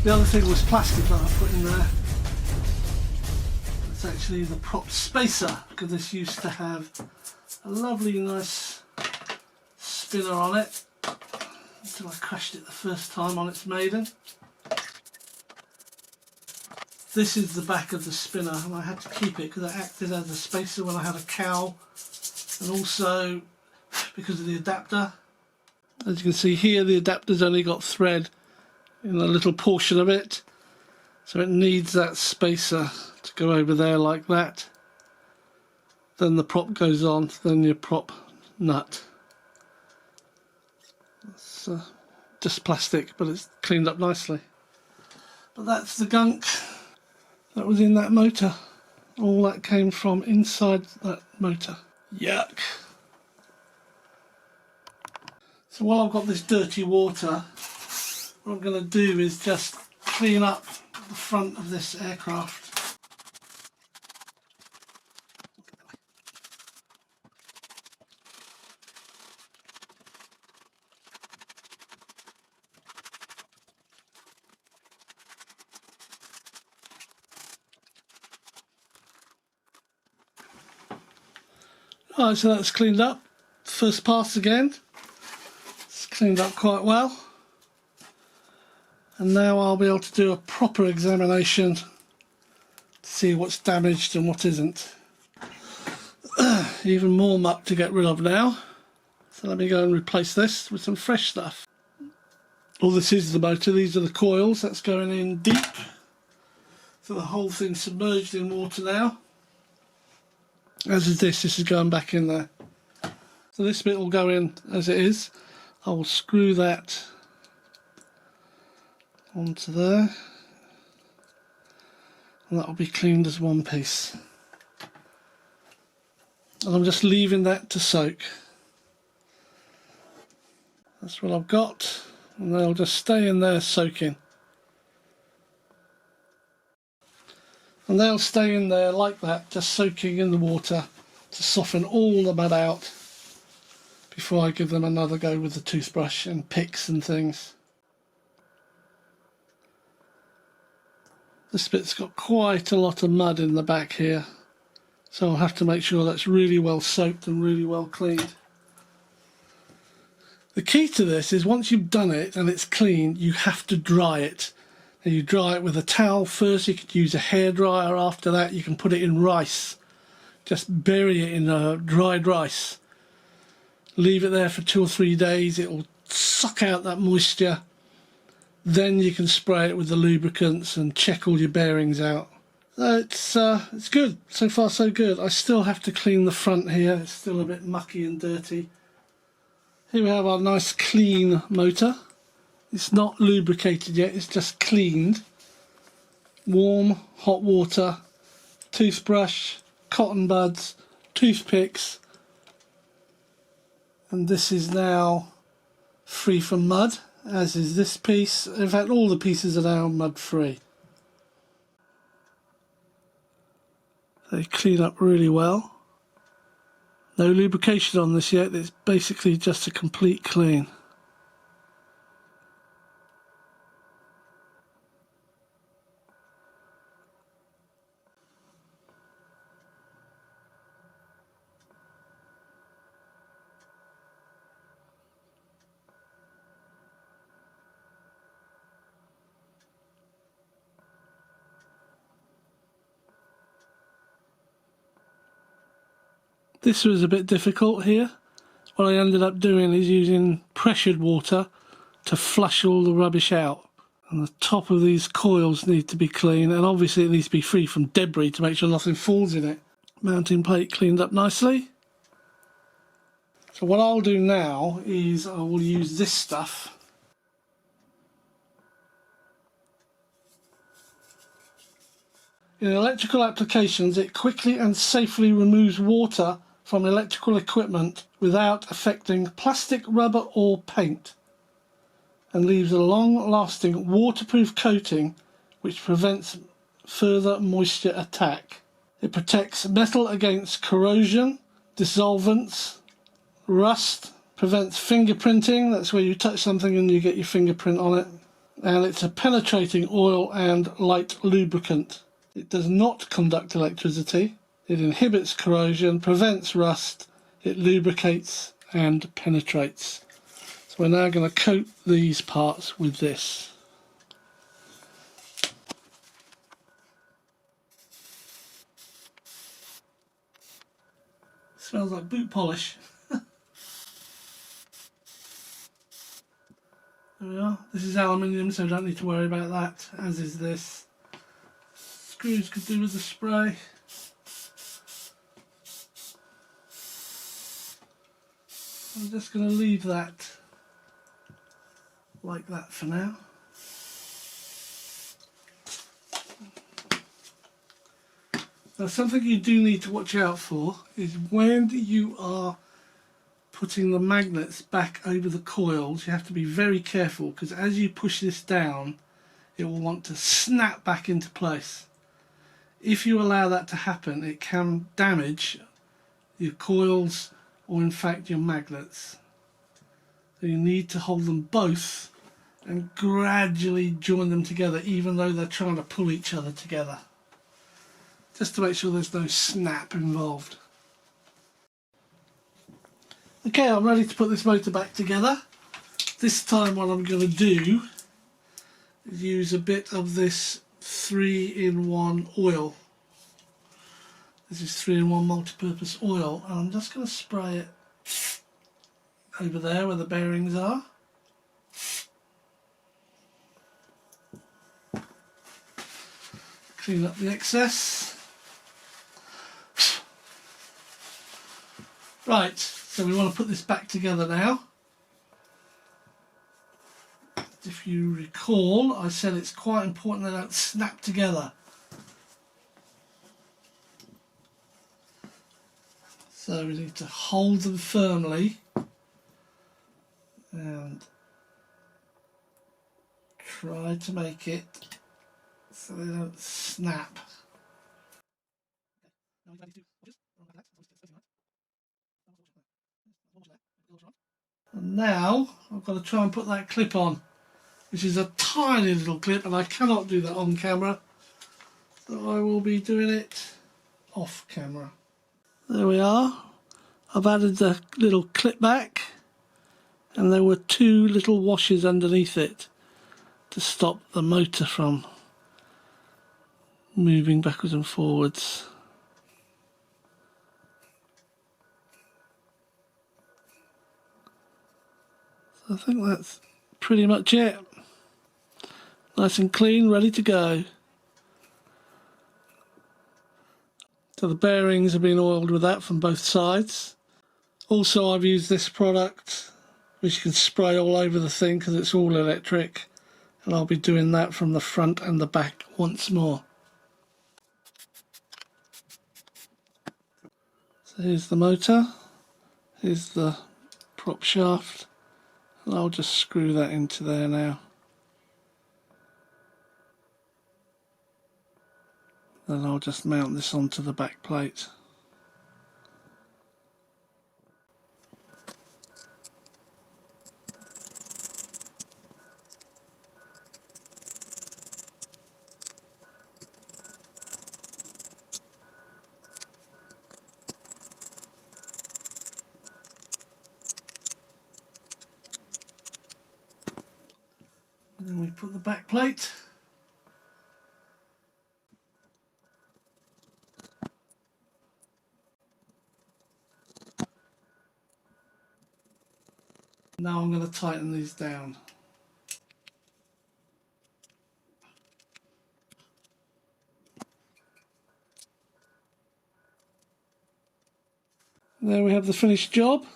The other thing was plastic that I put in there. It's actually the prop spacer, because this used to have a lovely nice spinner on it until I crashed it the first time on its maiden. This is the back of the spinner, and I had to keep it because it acted as a spacer when I had a cowl, and also because of the adapter. As you can see here, the adapter's only got thread in a little portion of it, so it needs that spacer to go over there like that. Then the prop goes on, then your prop nut. It's just plastic, but it's cleaned up nicely. But that's the gunk that was in that motor. All that came from inside that motor. Yuck! So while I've got this dirty water, what I'm going to do is just clean up the front of this aircraft. Alright, so that's cleaned up. First pass again. It's cleaned up quite well. And now I'll be able to do a proper examination to see what's damaged and what isn't. Even more muck to get rid of now. So let me go and replace this with some fresh stuff. All this is the motor. These are the coils. That's going in deep. So the whole thing's submerged in water now. As is this is going back in there. So this bit will go in as it is. I will screw that onto there, and that will be cleaned as one piece. And I'm just leaving that to soak. That's what I've got, and they'll just stay in there soaking. And they'll stay in there like that, just soaking in the water to soften all the mud out before I give them another go with the toothbrush and picks and things. This bit's got quite a lot of mud in the back here, so I'll have to make sure that's really well soaked and really well cleaned. The key to this is once you've done it and it's clean, you have to dry it. And you dry it with a towel first. You could use a hairdryer after that. You can put it in rice. Just bury it in dried rice. Leave it there for 2 or 3 days. It will suck out that moisture. Then you can spray it with the lubricants and check all your bearings out. So it's good. So far so good. I still have to clean the front here. It's still a bit mucky and dirty. Here we have our nice clean motor. It's not lubricated yet, it's just cleaned. Warm, hot water, toothbrush, cotton buds, toothpicks. And this is now free from mud, as is this piece. In fact, all the pieces are now mud free. They clean up really well. No lubrication on this yet, it's basically just a complete clean. This was a bit difficult here. What I ended up doing is using pressured water to flush all the rubbish out. And the top of these coils need to be clean, and obviously it needs to be free from debris to make sure nothing falls in it. Mounting plate cleaned up nicely. So what I'll do now is I will use this stuff. In electrical applications, it quickly and safely removes water from electrical equipment without affecting plastic, rubber or paint, and leaves a long-lasting waterproof coating which prevents further moisture attack. It protects metal against corrosion, dissolvents, rust, prevents fingerprinting, that's where you touch something and you get your fingerprint on it, and it's a penetrating oil and light lubricant. It does not conduct electricity. It inhibits corrosion, prevents rust, it lubricates and penetrates. So we're now going to coat these parts with this. Smells like boot polish. There we are. This is aluminium, so I don't need to worry about that, as is this. Screws could do with the spray. I'm just going to leave that like that for now. Now, something you do need to watch out for is when you are putting the magnets back over the coils, you have to be very careful, because as you push this down it will want to snap back into place. If you allow that to happen, it can damage your coils or in fact your magnets. So you need to hold them both and gradually join them together, even though they're trying to pull each other together, just to make sure there's no snap involved. Okay, I'm ready to put this motor back together. This time what I'm going to do is use a bit of this 3-in-1 oil. This is 3-in-1 multi-purpose oil, and I'm just going to spray it over there where the bearings are. Clean up the excess. Right, so we want to put this back together now. If you recall, I said it's quite important they don't snap together. So we need to hold them firmly and try to make it so they don't snap. And now I've got to try and put that clip on, which is a tiny little clip, and I cannot do that on camera, so I will be doing it off camera. There we are. I've added the little clip back, and there were 2 little washers underneath it to stop the motor from moving backwards and forwards. So I think that's pretty much it. Nice and clean, ready to go. So the bearings have been oiled with that from both sides. Also, I've used this product which you can spray all over the thing because it's all electric, and I'll be doing that from the front and the back once more. So here's the motor, here's the prop shaft, and I'll just screw that into there now. Then I'll just mount this onto the back plate. And then we put the back plate. Now I'm going to tighten these down. There we have the finished job.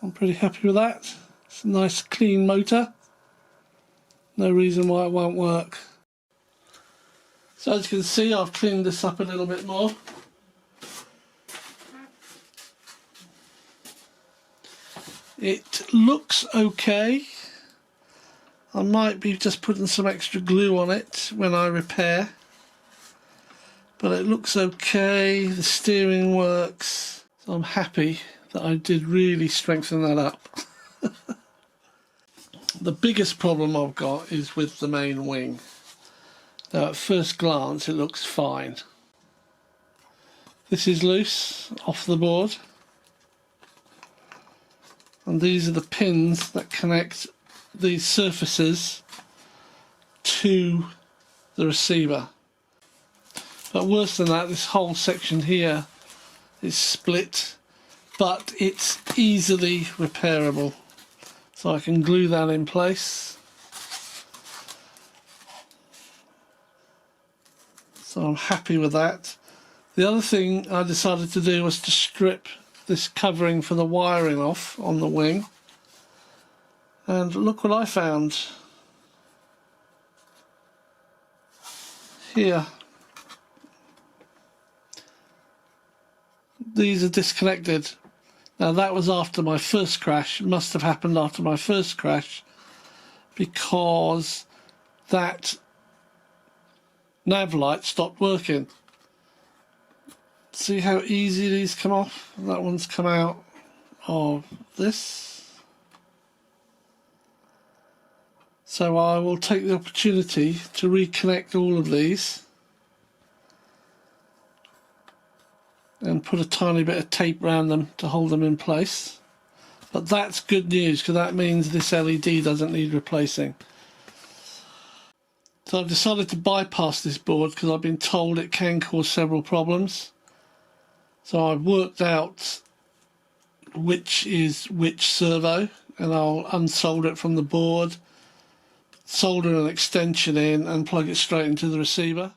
I'm pretty happy with that. It's a nice clean motor. No reason why it won't work. So as you can see, I've cleaned this up a little bit more. It looks okay. I might be just putting some extra glue on it when I repair. but it looks okay. The steering works, so I'm happy that I did really strengthen that up. The biggest problem I've got is with the main wing. Now at first glance it looks fine. This is loose off the board, and these are the pins that connect these surfaces to the receiver. But worse than that, this whole section here is split, but it's easily repairable. So I can glue that in place. So I'm happy with that. The other thing I decided to do was to strip this covering for the wiring off on the wing. And look what I found here. These are disconnected. Now that was after my first crash. It must have happened after my first crash, because that nav light stopped working. See how easy these come off? That one's come out of this. So I will take the opportunity to reconnect all of these and put a tiny bit of tape around them to hold them in place. But that's good news, because that means this LED doesn't need replacing. So I've decided to bypass this board because I've been told it can cause several problems. So I've worked out which is which servo, and I'll unsolder it from the board, solder an extension in and plug it straight into the receiver.